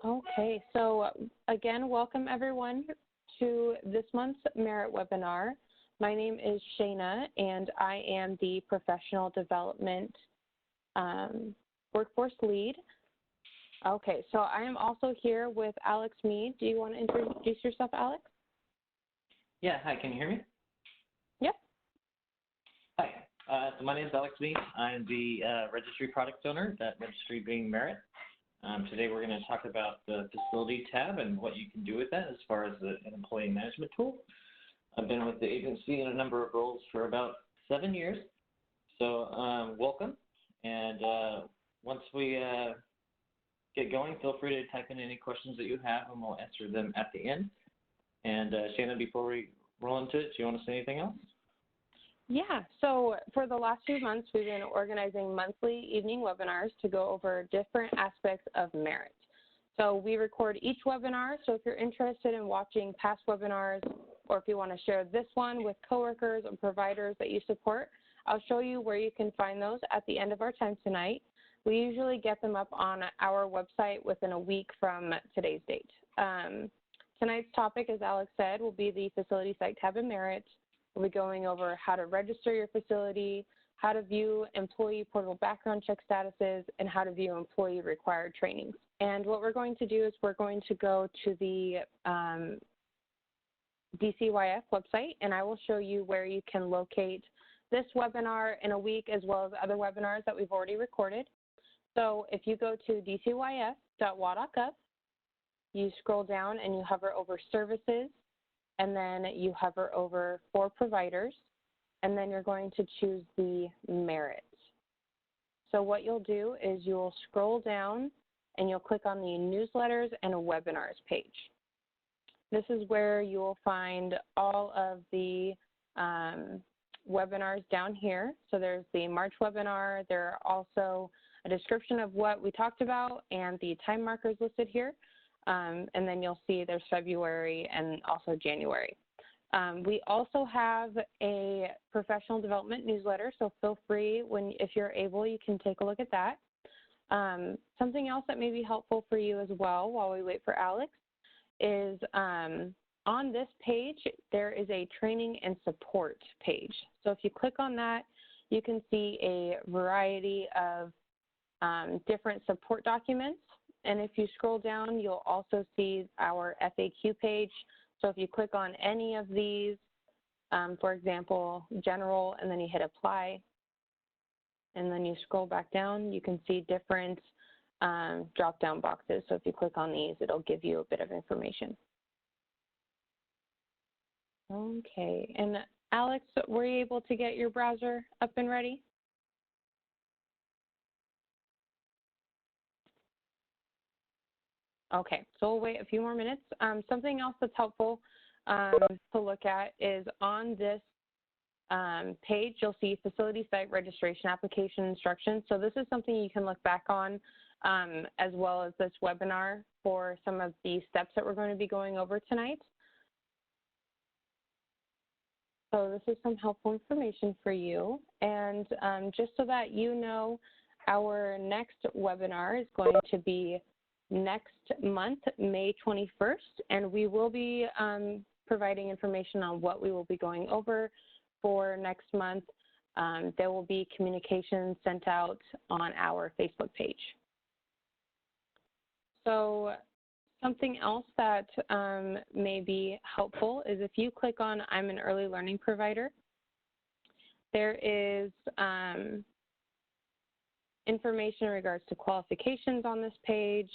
Okay, so again, welcome everyone to this month's Merit webinar. My name is Shayna, and I am the Professional Development Workforce Lead. Okay, so I am also here with Alex Mead. Do you want to introduce yourself, Alex? Yeah, hi, can you hear me? Yep. Hi, so my name is Alex Mead. I'm the registry product owner, that registry being Merit. Today we're going to talk about the facility tab and what you can do with that as far as an employee management tool. I've been with the agency in a number of roles for about 7 years, so welcome. And once we get going, feel free to type in any questions that you have and we'll answer them at the end. And Shannon, before we roll into it, do you want to say anything else? Yeah, so for the last few months, we've been organizing monthly evening webinars to go over different aspects of merit. So we record each webinar, so if you're interested in watching past webinars, or if you want to share this one with coworkers or providers that you support, I'll show you where you can find those at the end of our time tonight. We usually get them up on our website within a week from today's date. Tonight's topic, as Alex said, will be the Facility Site tab in Merit. We'll be going over how to register your facility, how to view employee portal background check statuses, and how to view employee required trainings. And what we're going to do is we're going to go to the DCYF website, and I will show you where you can locate this webinar in a week as well as other webinars that we've already recorded. So if you go to dcyf.wa.gov, you scroll down and you hover over services, and then you hover over for providers, and then you're going to choose the merit. So what you'll do is you'll scroll down and you'll click on the newsletters and webinars page. This is where you'll find all of the webinars down here. So there's the March webinar. There are also a description of what we talked about and the time markers listed here. And then you'll see there's February and also January. We also have a professional development newsletter, so feel free, if you're able, you can take a look at that. Something else that may be helpful for you as well while we wait for Alex is on this page, there is a training and support page. So if you click on that, you can see a variety of different support documents. And if you scroll down, you'll also see our FAQ page. So if you click on any of these, for example, general, and then you hit apply, and then you scroll back down, you can see different drop-down boxes. So if you click on these, it'll give you a bit of information. Okay, and Alex, were you able to get your browser up and ready? Okay, so we'll wait a few more minutes. Something else that's helpful to look at is on this page, you'll see Facility Site Registration Application Instructions. So this is something you can look back on as well as this webinar for some of the steps that we're going to be going over tonight. So this is some helpful information for you. And just so that you know, our next webinar is going to be next month, May 21st, and we will be providing information on what we will be going over for next month. There will be communications sent out on our Facebook page. So something else that may be helpful is if you click on I'm an early learning provider, there is information in regards to qualifications on this page,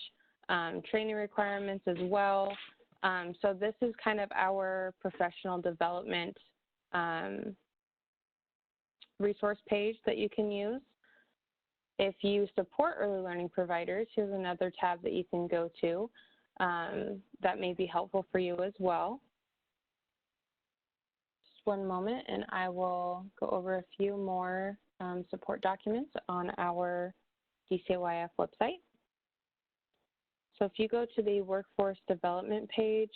training requirements as well. So this is kind of our professional development resource page that you can use. If you support early learning providers, here's another tab that you can go to that may be helpful for you as well. Just one moment and I will go over a few more support documents on our DCYF website. So if you go to the workforce development page,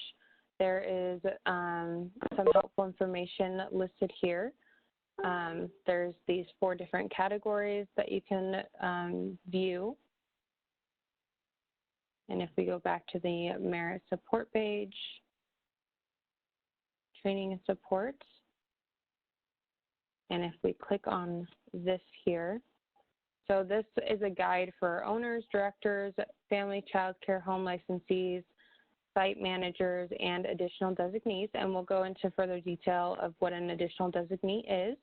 there is some helpful information listed here. There's these 4 different categories that you can view. And if we go back to the Merit Support page, Training and Support, and if we click on this here, so this is a guide for owners, directors, family child care home licensees, site managers, and additional designees, and we'll go into further detail of what an additional designee is.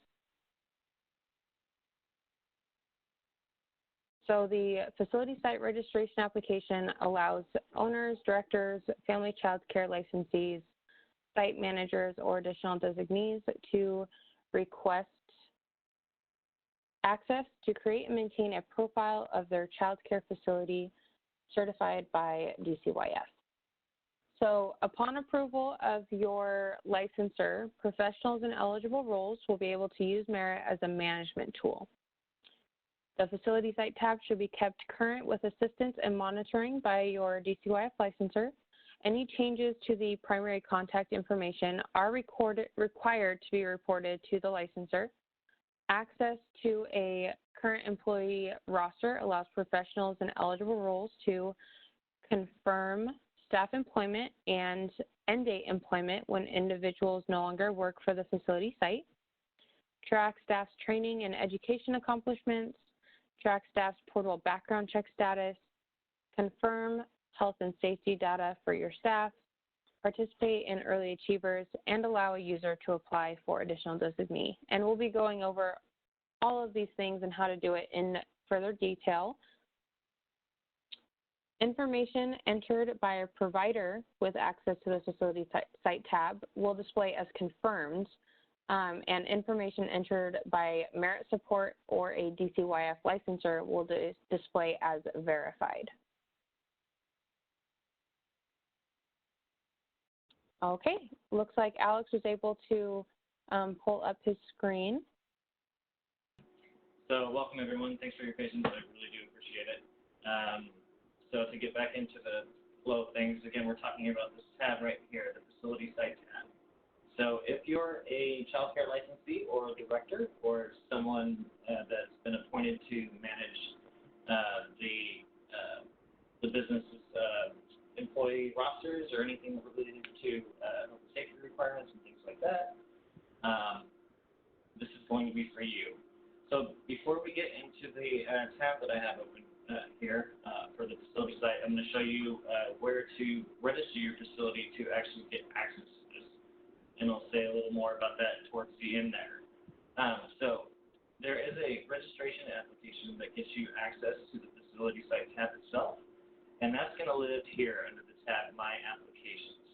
So the facility site registration application allows owners, directors, family child care licensees, site managers, or additional designees to request access to create and maintain a profile of their child care facility certified by DCYF. So upon approval of your licensor, professionals and eligible roles will be able to use Merit as a management tool. The facility site tab should be kept current with assistance and monitoring by your DCYF licensor. Any changes to the primary contact information are required to be reported to the licensor. Access to a current employee roster allows professionals and eligible roles to confirm staff employment and end date employment when individuals no longer work for the facility site. Track staff's training and education accomplishments. Track staff's portable background check status. Confirm health and safety data for your staff. Participate in early achievers, and allow a user to apply for additional designee. And we'll be going over all of these things and how to do it in further detail. Information entered by a provider with access to the facility site tab will display as confirmed, and information entered by Merit Support or a DCYF licensor will display as verified. Okay, looks like Alex was able to pull up his screen. So welcome everyone, thanks for your patience, I really do appreciate it. So to get back into the flow of things, again, we're talking about this tab right here, the facility site tab. So if you're a child care licensee or a director or someone that's been appointed to manage the business's employee rosters or anything related to health and safety requirements and things like that, this is going to be for you. So before we get into the tab that I have open here for the facility site, I'm going to show you where to register your facility to actually get access to this. And I'll say a little more about that towards the end there. So there is a registration application that gets you access to the facility site tab itself. And that's going to live here under the tab My Applications.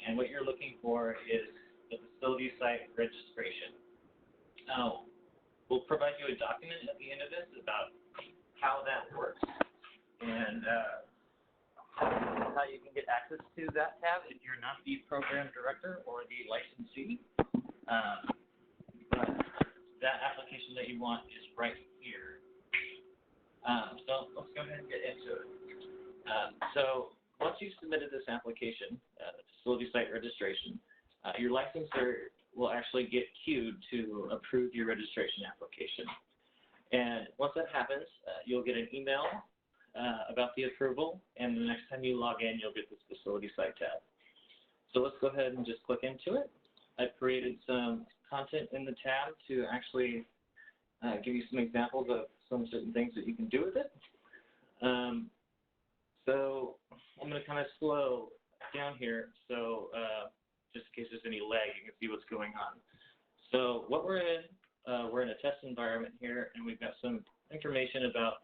And what you're looking for is the facility site registration. Now, we'll provide you a document at the end of this about how that works and how you can get access to that tab if you're not the program director or the licensee. But that application that you want is right here. So let's go ahead and get into it. So once you've submitted this application, facility site registration, your licensor will actually get queued to approve your registration application. And once that happens, you'll get an email about the approval, and the next time you log in, you'll get this facility site tab. So let's go ahead and just click into it. I've created some content in the tab to actually give you some examples of some certain things that you can do with it. So I'm going to kind of slow down here, so just in case there's any lag, you can see what's going on. So what we're in a test environment here, and we've got some information about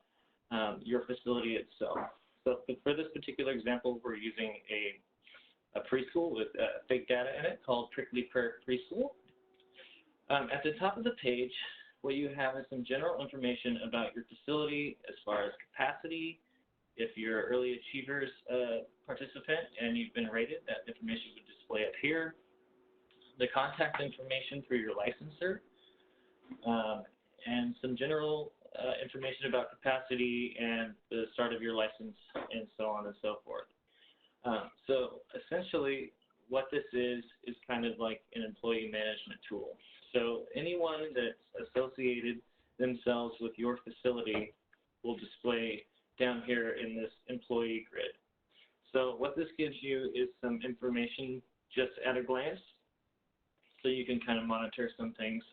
your facility itself. So for this particular example, we're using a preschool with big data in it called Prickly Pear Preschool. At the top of the page, what you have is some general information about your facility as far as capacity. If you're early achievers participant and you've been rated, that information would display up here. The contact information for your licensor, and some general information about capacity and the start of your license and so on and so forth. So essentially what this is kind of like an employee management tool. So anyone that's associated themselves with your facility will display down here in this employee grid. So what this gives you is some information just at a glance, so you can kind of monitor some things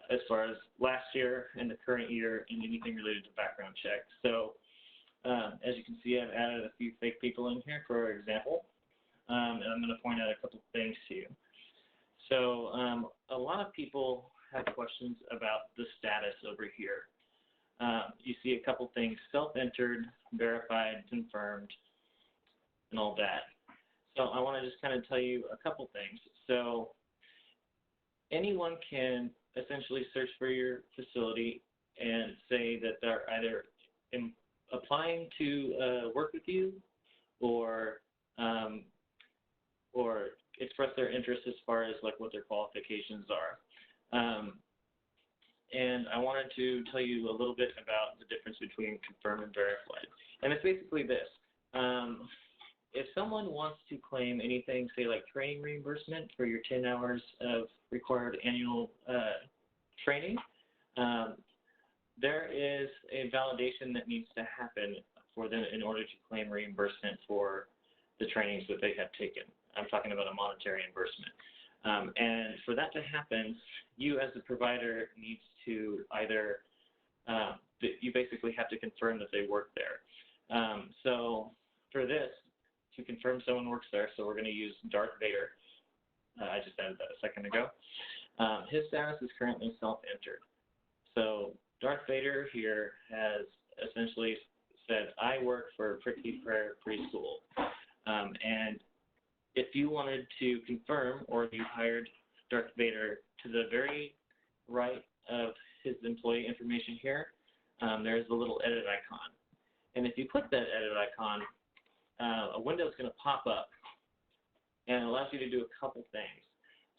as far as last year and the current year and anything related to background checks. So as you can see, I've added a few fake people in here for example, and I'm going to point out a couple things to you. So a lot of people have questions about the status over here. You see a couple things: self-entered, verified, confirmed, and all that. So I want to just kind of tell you a couple things. So anyone can essentially search for your facility and say that they're either applying to work with you or express their interest as far as like what their qualifications are. And I wanted to tell you a little bit about the difference between confirmed and verified. And it's basically this. If someone wants to claim anything, say like training reimbursement for your 10 hours of required annual training, there is a validation that needs to happen for them in order to claim reimbursement for the trainings that they have taken. I'm talking about a monetary reimbursement. And for that to happen, you as a provider needs to either, you basically have to confirm that they work there. So for this, to confirm someone works there, so we're going to use Darth Vader. I just added that a second ago. His status is currently self-entered. So Darth Vader here has essentially said, I work for Prickly Prayer Preschool. And if you wanted to confirm, or you hired Darth Vader, to the very right of his employee information here, there's a little edit icon. And if you click that edit icon, a window is going to pop up, and it allows you to do a couple things.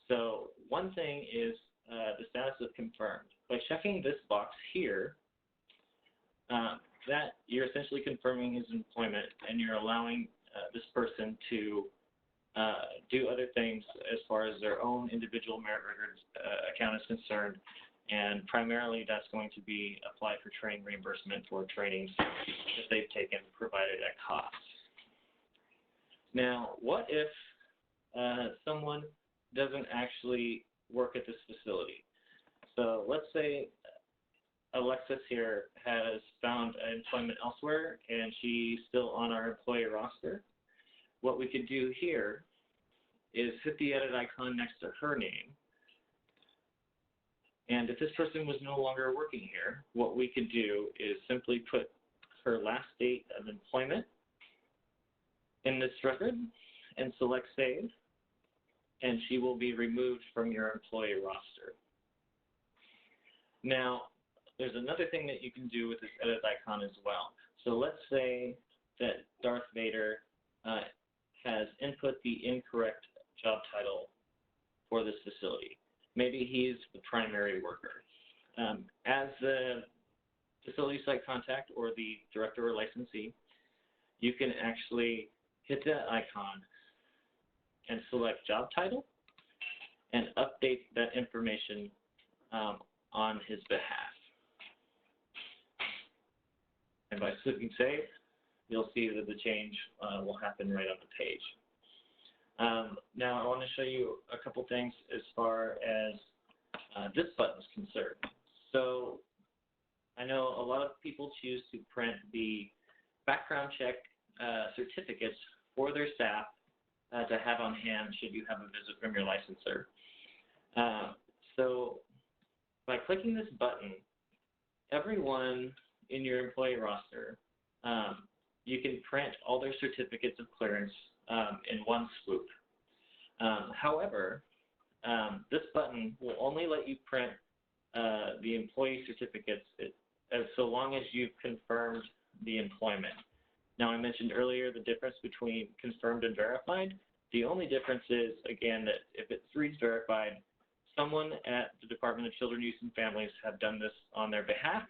So one thing is the status of confirmed. By checking this box here, that you're essentially confirming his employment, and you're allowing this person to do other things as far as their own individual merit records account is concerned, and primarily that's going to be applied for training reimbursement for trainings that they've taken provided at cost. Now, what if someone doesn't actually work at this facility? So let's say Alexis here has found employment elsewhere and she's still on our employee roster. What we could do here is hit the edit icon next to her name. And if this person was no longer working here, what we could do is simply put her last date of employment in this record and select Save, and she will be removed from your employee roster. Now, there's another thing that you can do with this edit icon as well. So let's say that Darth Vader has input the incorrect job title for this facility. Maybe he's the primary worker. As the facility site contact or the director or licensee, you can actually hit that icon and select job title and update that information on his behalf. And by clicking Save, you'll see that the change will happen right on the page. Now I want to show you a couple things as far as this button is concerned. So I know a lot of people choose to print the background check certificates for their staff to have on hand should you have a visit from your licensor. So by clicking this button, everyone in your employee roster, you can print all their certificates of clearance in one swoop. However, this button will only let you print the employee certificates so long as you've confirmed the employment. Now, I mentioned earlier the difference between confirmed and verified. The only difference is, again, that if it reads verified, someone at the Department of Children, Youth, and Families have done this on their behalf.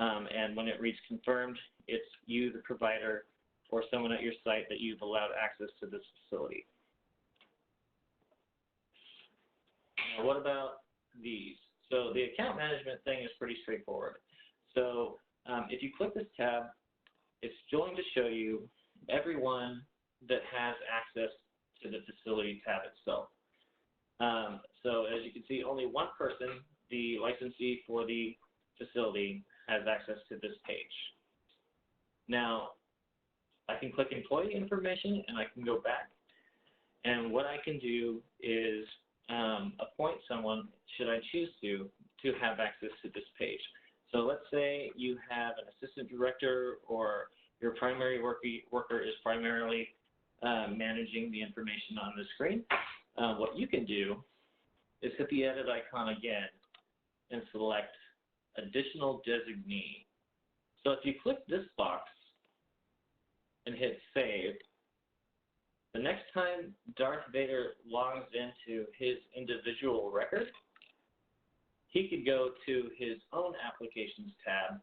And when it reads confirmed, it's you, the provider, or someone at your site that you've allowed access to this facility. Now, what about these? So the account management thing is pretty straightforward. So if you click this tab, it's going to show you everyone that has access to the facility tab itself. So as you can see, only one person, the licensee for the facility, has access to this page. Now, I can click employee information and I can go back. And what I can do is appoint someone, should I choose to have access to this page. So let's say you have an assistant director, or your primary worker is primarily managing the information on the screen. What you can do is hit the edit icon again and select additional designee. So if you click this box and hit save, the next time Darth Vader logs into his individual record, he could go to his own applications tab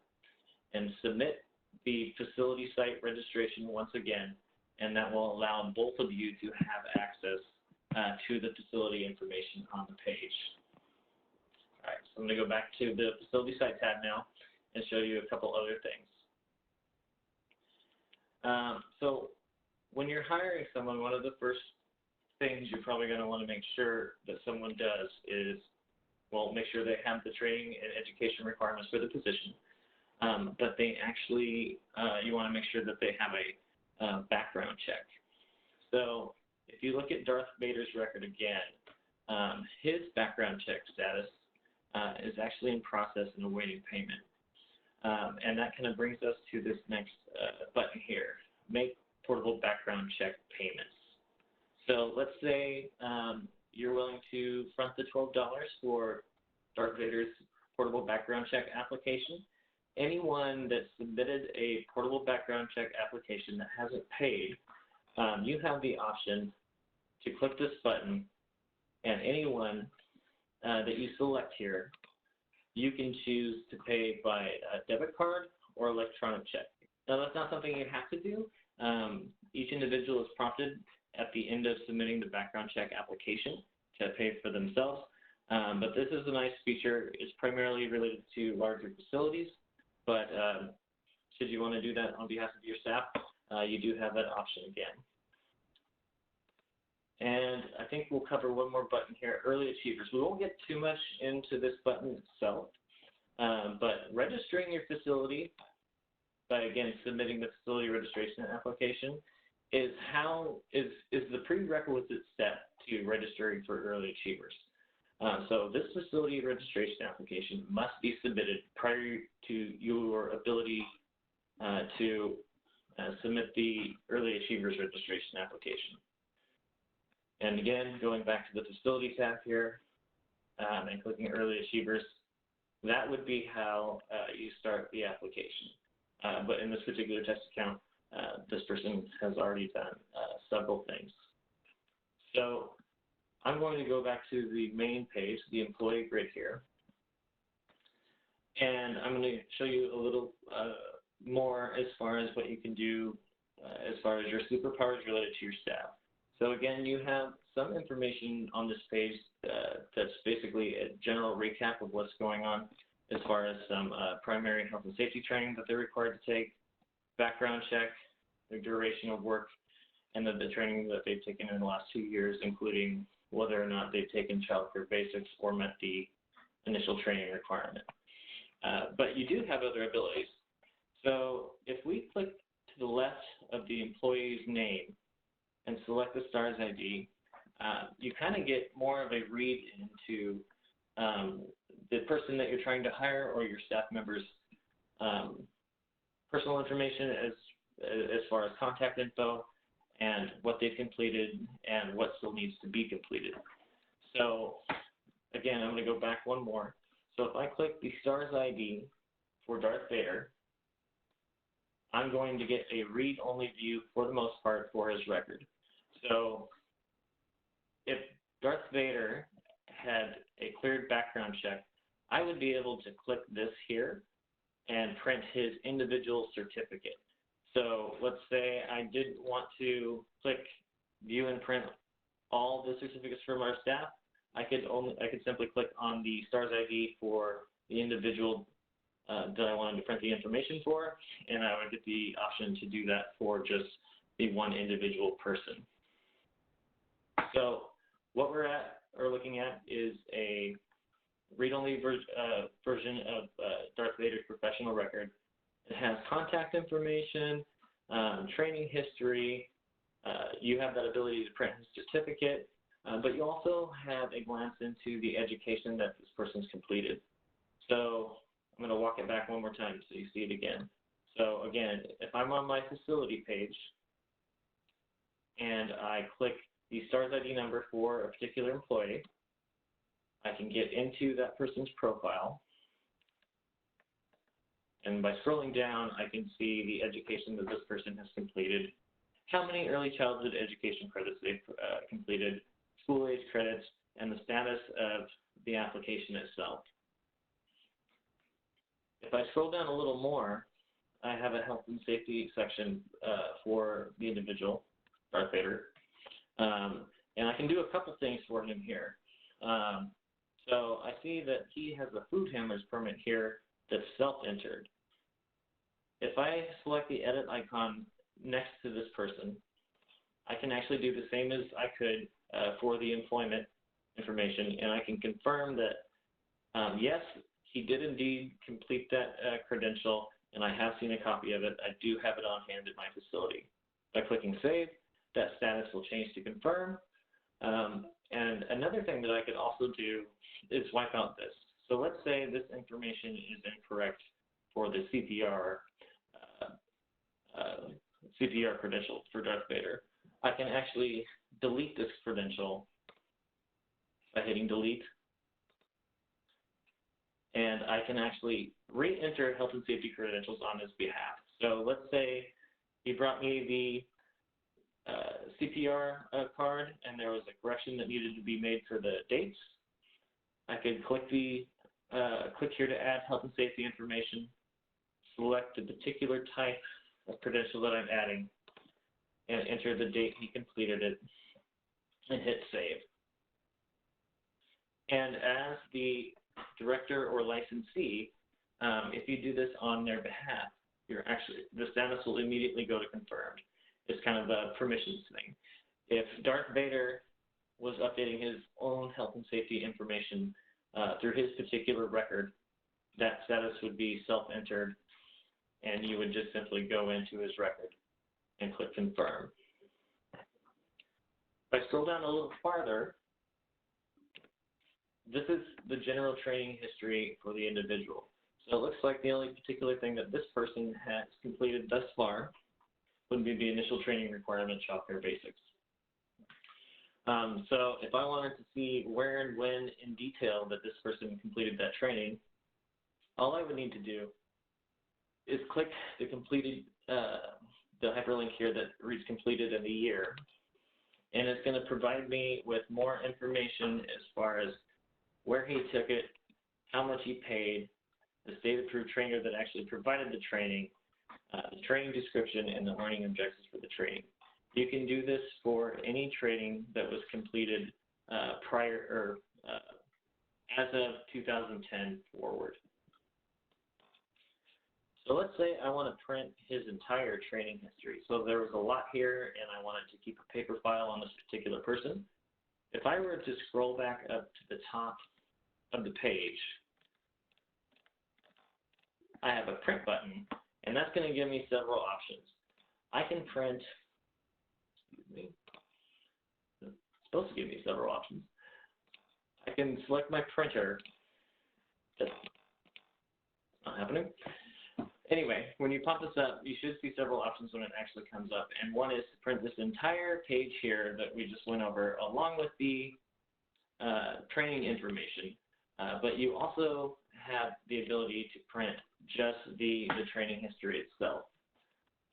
and submit the facility site registration once again, and that will allow both of you to have access to the facility information on the page. All right, so I'm going to go back to the facility site tab now and show you a couple other things. So when you're hiring someone, one of the first things you're probably going to want to make sure that someone does is, well, make sure they have the training and education requirements for the position, but they actually, you want to make sure that they have a background check. So if you look at Darth Vader's record again, his background check status is actually in process and awaiting payment. And that kind of brings us to this next button here, make portable background check payments. So let's say you're willing to front the $12 for Darth Vader's portable background check application. Anyone that submitted a portable background check application that hasn't paid, you have the option to click this button, and anyone that you select here, you can choose to pay by a debit card or electronic check. Now, that's not something you have to do. Each individual is prompted at the end of submitting the background check application to pay for themselves. But this is a nice feature. It's primarily related to larger facilities, but should you want to do that on behalf of your staff, you do have that option again. And I think we'll cover one more button here, early achievers. We won't get too much into this button itself, but registering your facility by, again, submitting the facility registration application is the prerequisite step to registering for early achievers. So this facility registration application must be submitted prior to your ability to submit the early achievers registration application. And again, going back to the facility tab here and clicking early achievers, that would be how you start the application. But in this particular test account, this person has already done several things. So I'm going to go back to the main page, the employee grid here. And I'm going to show you a little more as far as what you can do as far as your superpowers related to your staff. So again, you have some information on this page that's basically a general recap of what's going on as far as some primary health and safety training that they're required to take, background check, their duration of work, and then the training that they've taken in the last 2 years, including whether or not they've taken childcare basics or met the initial training requirement. But you do have other abilities. So if we click to the left of the employee's name and select the STARS ID, you kind of get more of a read into the person that you're trying to hire or your staff members' personal information as far as contact info and what they've completed and what still needs to be completed. So again, I'm going to go back one more. So if I click the STARS ID for Darth Vader, I'm going to get a read-only view for the most part for his record. So if Darth Vader had a cleared background check, I would be able to click this here and print his individual certificate. So let's say I did want to click view and print all the certificates from our staff. I could simply click on the STARS ID for the individual that I wanted to print the information for, and I would get the option to do that for just the one individual person. So what we're looking at is a read-only version of Darth Vader's professional record. It has contact information, training history. You have that ability to print his certificate, but you also have a glance into the education that this person's completed. So I'm going to walk it back one more time so you see it again. So again, if I'm on my facility page and I click the STARS ID number for a particular employee, I can get into that person's profile. And by scrolling down, I can see the education that this person has completed, how many early childhood education credits they've completed, school age credits, and the status of the application itself. If I scroll down a little more, I have a health and safety section for the individual, Darth Vader. And I can do a couple things for him here. So I see that he has a food handler's permit here that's self-entered. If I select the edit icon next to this person, I can actually do the same as I could for the employment information, and I can confirm that, yes, he did indeed complete that credential, and I have seen a copy of it. I do have it on hand at my facility. By clicking Save, that status will change to confirm. And another thing that I could also do is wipe out this. So let's say this information is incorrect for the CPR credential for Darth Vader. I can actually delete this credential by hitting delete. And I can actually re-enter health and safety credentials on his behalf. So let's say he brought me the CPR card and there was a correction that needed to be made for the dates. I could click here to add health and safety information, select the particular type of credential that I'm adding, and enter the date he completed it, and hit save. And as the director or licensee, if you do this on their behalf, the status will immediately go to confirmed. It's kind of a permissions thing. If Darth Vader was updating his own health and safety information through his particular record, that status would be self-entered, and you would just simply go into his record and click confirm. If I scroll down a little farther, this is the general training history for the individual. So it looks like the only particular thing that this person has completed thus far would be the initial training requirement, childcare basics. So if I wanted to see where and when in detail that this person completed that training, all I would need to do is click the completed, the hyperlink here that reads completed in the year, and it's going to provide me with more information as far as where he took it, how much he paid, the state-approved trainer that actually provided the training, the training description, and the learning objectives for the training. You can do this for any training that was completed as of 2010 forward. So let's say I want to print his entire training history. So there was a lot here, and I wanted to keep a paper file on this particular person. If I were to scroll back up to the top of the page, I have a print button, and that's going to give me several options. I can print, it's supposed to give me several options. I can select my printer. That's not happening. Anyway, when you pop this up, you should see several options when it actually comes up. And one is to print this entire page here that we just went over, along with the training information. But you also have the ability to print just the training history itself.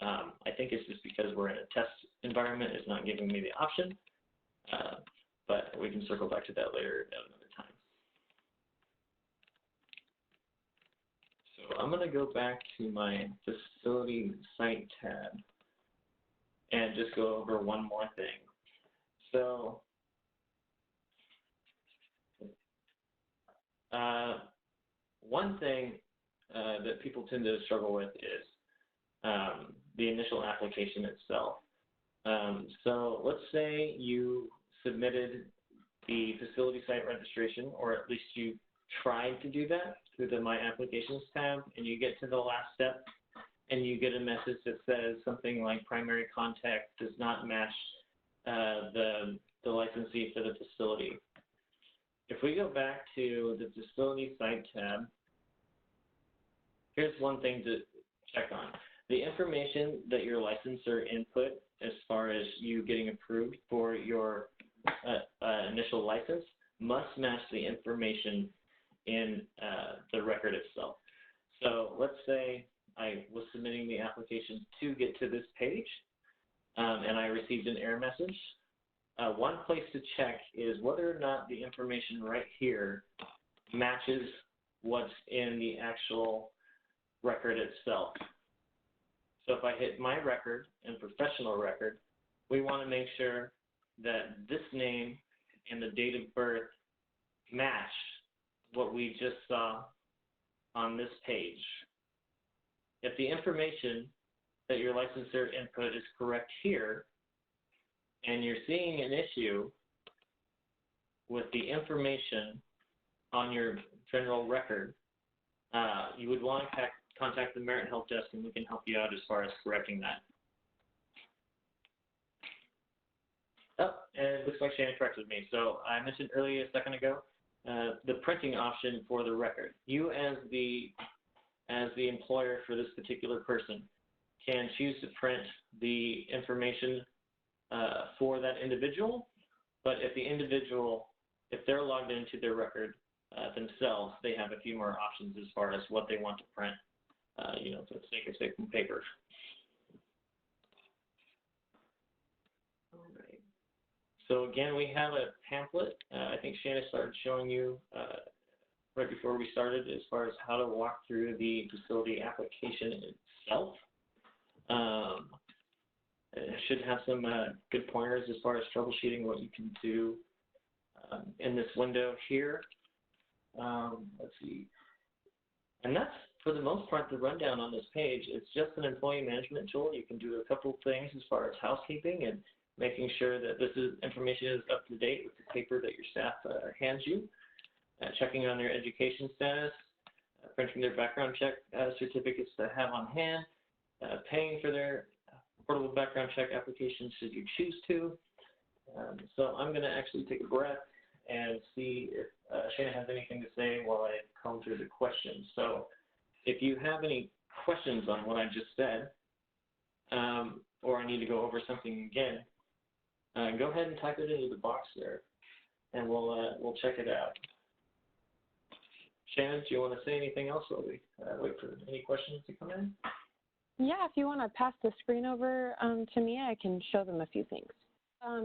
I think it's just because we're in a test environment, it's not giving me the option. But we can circle back to that later at another time. So I'm going to go back to my facility site tab and just go over one more thing. So one thing that people tend to struggle with is the initial application itself. So let's say you submitted the facility site registration, or at least you tried to do that through the My Applications tab, and you get to the last step, and you get a message that says something like primary contact does not match the licensee for the facility. If we go back to the facility site tab, here's one thing to check on. The information that your licensor input as far as you getting approved for your initial license must match the information in the record itself. So let's say I was submitting the application to get to this page, and I received an error message. One place to check is whether or not the information right here matches what's in the actual record itself. So if I hit My Record and Professional Record, we want to make sure that this name and the date of birth match what we just saw on this page. If the information that your licensor input is correct here, and you're seeing an issue with the information on your general record, you would want to contact the Merit Help Desk, and we can help you out as far as correcting that. Oh, and it looks like Shannon corrected me. So I mentioned earlier a second ago, the printing option for the record. You as the employer for this particular person can choose to print the information for that individual, but if the individual, if they're logged into their record themselves, they have a few more options as far as what they want to print, for the sake of saving paper. All right. So again, we have a pamphlet. I think Shannon started showing you right before we started as far as how to walk through the facility application itself. It should have some good pointers as far as troubleshooting what you can do in this window here. Let's see. And that's, for the most part, the rundown on this page. It's just an employee management tool. You can do a couple of things as far as housekeeping and making sure that this information is up to date with the paper that your staff hands you, checking on their education status, printing their background check certificates to have on hand, paying for their portable background check application should you choose to. So I'm going to actually take a breath and see if Shannon has anything to say while I comb through the questions. So if you have any questions on what I just said, or I need to go over something again, go ahead and type it into the box there, and we'll check it out. Shannon, do you want to say anything else while we wait for any questions to come in? Yeah, if you want to pass the screen over to me, I can show them a few things.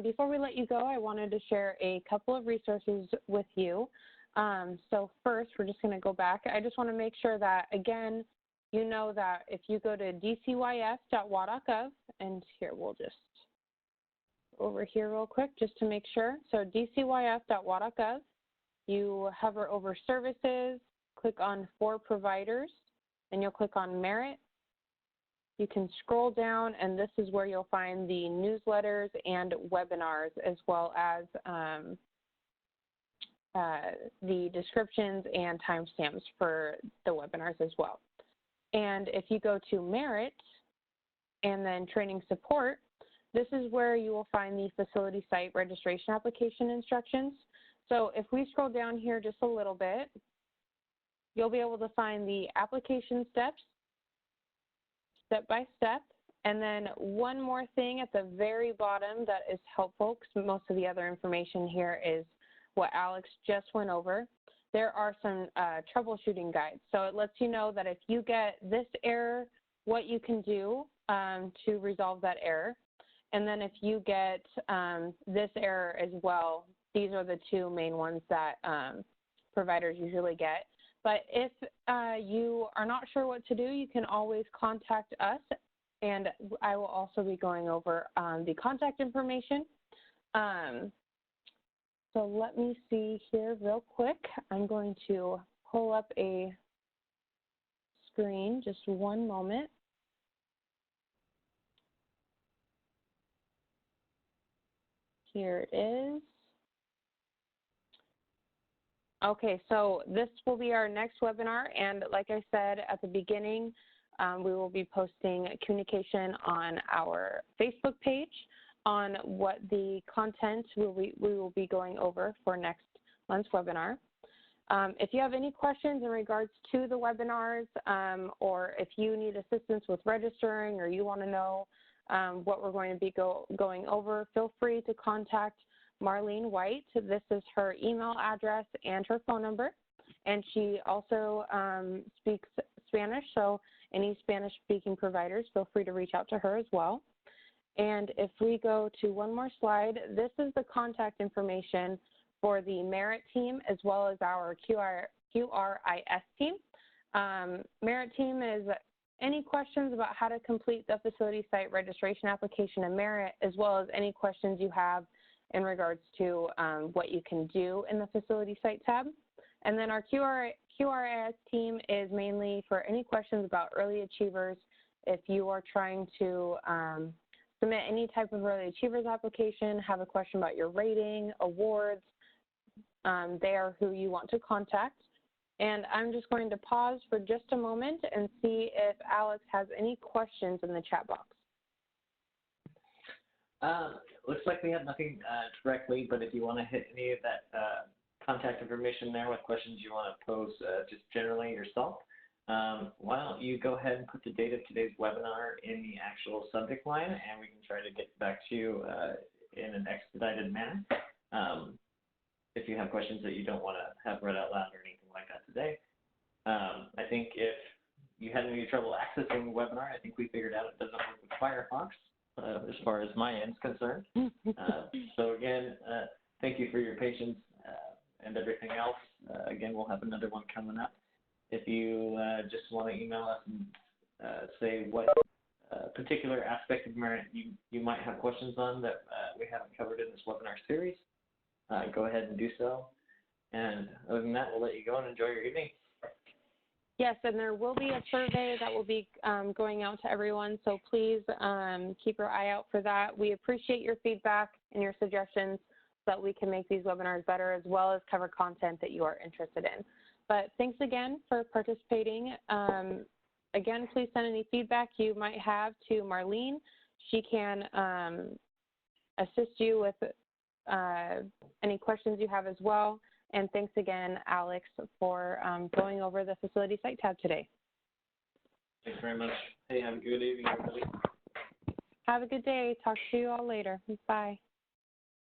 Before we let you go, I wanted to share a couple of resources with you. So first, we're just going to go back. I just want to make sure that, again, you know that if you go to dcys.wa.gov, and here we'll just over here real quick just to make sure. So dcys.wa.gov, you hover over Services, click on For Providers, and you'll click on Merit. You can scroll down, and this is where you'll find the newsletters and webinars, as well as the descriptions and timestamps for the webinars as well. And if you go to Merit and then Training Support, this is where you will find the facility site registration application instructions. So if we scroll down here just a little bit, you'll be able to find the application steps, step by step, and then one more thing at the very bottom that is helpful, because most of the other information here is what Alex just went over. There are some troubleshooting guides. So it lets you know that if you get this error, what you can do to resolve that error. And then if you get this error as well, these are the two main ones that providers usually get. But if you are not sure what to do, you can always contact us, and I will also be going over the contact information. So let me see here real quick. I'm going to pull up a screen, just one moment. Here it is. Okay, so this will be our next webinar, and like I said at the beginning, we will be posting communication on our Facebook page on what the content we will be going over for next month's webinar. If you have any questions in regards to the webinars, or if you need assistance with registering, or you want to know what we're going to be going over, feel free to contact Marlene White. This is her email address and her phone number, and she also speaks Spanish, so any Spanish-speaking providers, feel free to reach out to her as well. And if we go to one more slide, this is the contact information for the Merit team as well as our QRIS team. Merit team is any questions about how to complete the facility site registration application in Merit, as well as any questions you have in regards to what you can do in the facility site tab. And then our QRIS team is mainly for any questions about early achievers. If you are trying to submit any type of early achievers application, have a question about your rating, awards, they are who you want to contact. And I'm just going to pause for just a moment and see if Alex has any questions in the chat box. Looks like we have nothing directly, but if you want to hit any of that contact information there with questions you want to pose just generally yourself, why don't you go ahead and put the date of today's webinar in the actual subject line, and we can try to get back to you in an expedited manner. If you have questions that you don't want to have read out loud or anything like that today. I think if you had any trouble accessing the webinar, I think we figured out it doesn't work with Firefox as far as my end's concerned. So again, thank you for your patience and everything else. Again, we'll have another one coming up. If you just want to email us and say what particular aspect of Merit you might have questions on that we haven't covered in this webinar series, go ahead and do so. And other than that, we'll let you go and enjoy your evening. Yes, and there will be a survey that will be going out to everyone, so please keep your eye out for that. We appreciate your feedback and your suggestions so that we can make these webinars better, as well as cover content that you are interested in. But thanks again for participating. Again, please send any feedback you might have to Marlene. She can assist you with any questions you have as well. And thanks again, Alex, for going over the facility site tab today. Thanks very much. Hey, have a good evening, everybody. Have a good day. Talk to you all later. Bye.